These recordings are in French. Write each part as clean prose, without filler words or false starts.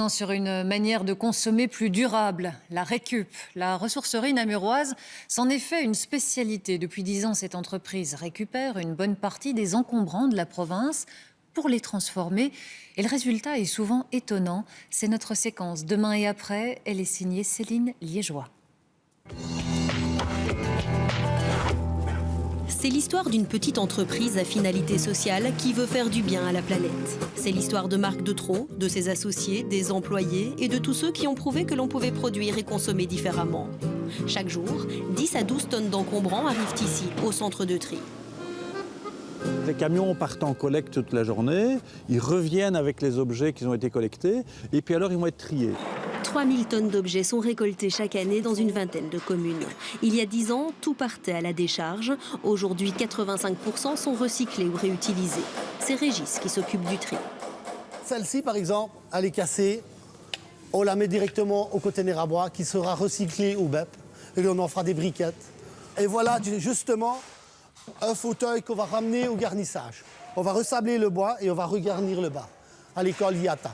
Sur une manière de consommer plus durable, la récup. La ressourcerie namuroise s'en est fait une spécialité. Depuis 10 ans, cette entreprise récupère une bonne partie des encombrants de la province pour les transformer. Et le résultat est souvent étonnant. C'est notre séquence Demain et après. Elle est signée Céline Liégeois. C'est l'histoire d'une petite entreprise à finalité sociale qui veut faire du bien à la planète. C'est l'histoire de Marc Detro, de ses associés, des employés et de tous ceux qui ont prouvé que l'on pouvait produire et consommer différemment. Chaque jour, 10 à 12 tonnes d'encombrants arrivent ici, au centre de tri. Les camions partent en collecte toute la journée, ils reviennent avec les objets qui ont été collectés et puis alors ils vont être triés. 3000 tonnes d'objets sont récoltés chaque année dans une vingtaine de communes. Il y a 10 ans, tout partait à la décharge. Aujourd'hui, 85% sont recyclés ou réutilisés. C'est Régis qui s'occupe du tri. Celle-ci, par exemple, elle est cassée. On la met directement au conteneur à bois qui sera recyclé au BEP. Et on en fera des briquettes. Et voilà, justement, un fauteuil qu'on va ramener au garnissage. On va ressabler le bois et on va regarnir le bas à l'école IATA.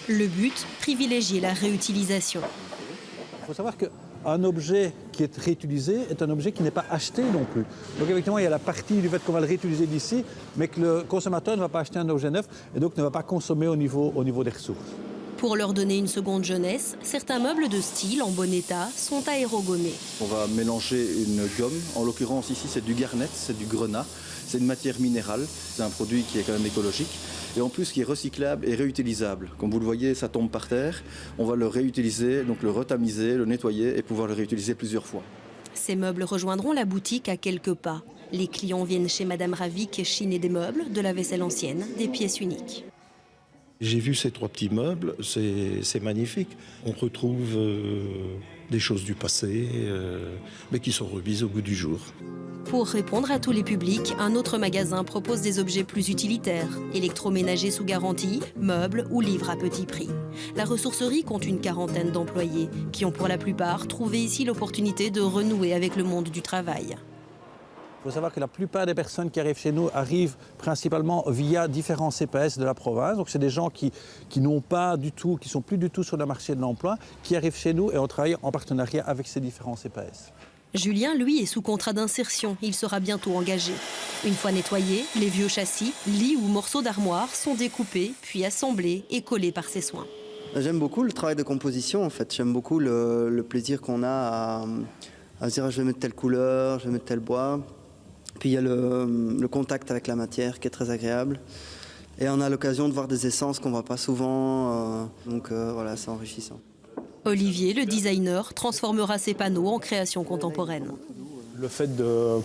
Le but, privilégier la réutilisation. Il faut savoir qu'un objet qui est réutilisé est un objet qui n'est pas acheté non plus. Donc effectivement, il y a la partie du fait qu'on va le réutiliser d'ici, mais que le consommateur ne va pas acheter un objet neuf et donc ne va pas consommer au niveau des ressources. Pour leur donner une seconde jeunesse, certains meubles de style en bon état sont aérogommés. On va mélanger une gomme, en l'occurrence ici c'est du garnet, c'est du grenat, c'est une matière minérale, c'est un produit qui est quand même écologique et en plus qui est recyclable et réutilisable. Comme vous le voyez, ça tombe par terre, on va le réutiliser, donc le retamiser, le nettoyer et pouvoir le réutiliser plusieurs fois. Ces meubles rejoindront la boutique à quelques pas. Les clients viennent chez Madame Ravik chiner des meubles, de la vaisselle ancienne, des pièces uniques. J'ai vu ces 3 petits meubles, c'est magnifique. On retrouve des choses du passé, mais qui sont remises au goût du jour. Pour répondre à tous les publics, un autre magasin propose des objets plus utilitaires, électroménagers sous garantie, meubles ou livres à petit prix. La ressourcerie compte une quarantaine d'employés, qui ont pour la plupart trouvé ici l'opportunité de renouer avec le monde du travail. Il faut savoir que la plupart des personnes qui arrivent chez nous arrivent principalement via différents CPS de la province. Donc c'est des gens qui n'ont pas du tout, qui sont plus du tout sur le marché de l'emploi, qui arrivent chez nous et on travaille en partenariat avec ces différents CPS. Julien, lui, est sous contrat d'insertion. Il sera bientôt engagé. Une fois nettoyés, les vieux châssis, lits ou morceaux d'armoire sont découpés, puis assemblés et collés par ses soins. J'aime beaucoup le travail de composition, en fait. J'aime beaucoup le plaisir qu'on a à se dire je vais mettre telle couleur, je vais mettre tel bois. Puis il y a le contact avec la matière qui est très agréable. Et on a l'occasion de voir des essences qu'on ne voit pas souvent. Donc voilà, c'est enrichissant. Olivier, le designer, transformera ses panneaux en création contemporaine. Le fait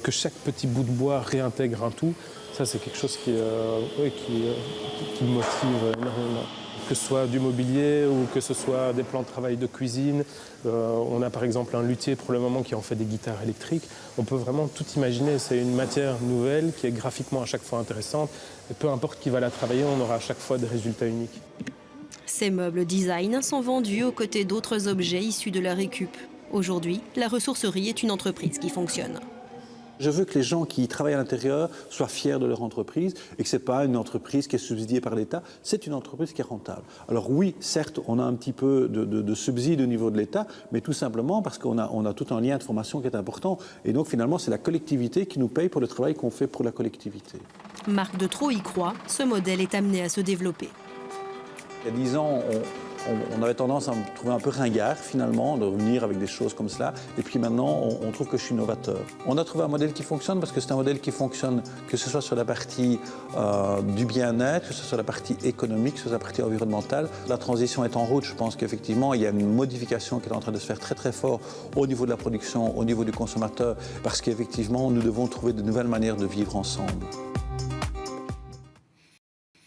que chaque petit bout de bois réintègre un tout, ça c'est quelque chose qui me motive énormément. Que ce soit du mobilier ou que ce soit des plans de travail de cuisine. On a par exemple un luthier pour le moment qui en fait des guitares électriques. On peut vraiment tout imaginer. C'est une matière nouvelle qui est graphiquement à chaque fois intéressante. Et peu importe qui va la travailler, on aura à chaque fois des résultats uniques. Ces meubles design sont vendus aux côtés d'autres objets issus de la récup. Aujourd'hui, la ressourcerie est une entreprise qui fonctionne. Je veux que les gens qui travaillent à l'intérieur soient fiers de leur entreprise et que ce n'est pas une entreprise qui est subsidiée par l'État, c'est une entreprise qui est rentable. Alors oui, certes, on a un petit peu de subsides au niveau de l'État, mais tout simplement parce qu'on a tout un lien de formation qui est important. Et donc finalement, c'est la collectivité qui nous paye pour le travail qu'on fait pour la collectivité. Marc Detro y croit, ce modèle est amené à se développer. Il y a 10 ans, on avait tendance à me trouver un peu ringard finalement, de revenir avec des choses comme cela. Et puis maintenant, on trouve que je suis novateur. On a trouvé un modèle qui fonctionne parce que c'est un modèle qui fonctionne, que ce soit sur la partie du bien-être, que ce soit sur la partie économique, que ce soit sur la partie environnementale. La transition est en route. Je pense qu'effectivement, il y a une modification qui est en train de se faire très très fort au niveau de la production, au niveau du consommateur, parce qu'effectivement, nous devons trouver de nouvelles manières de vivre ensemble.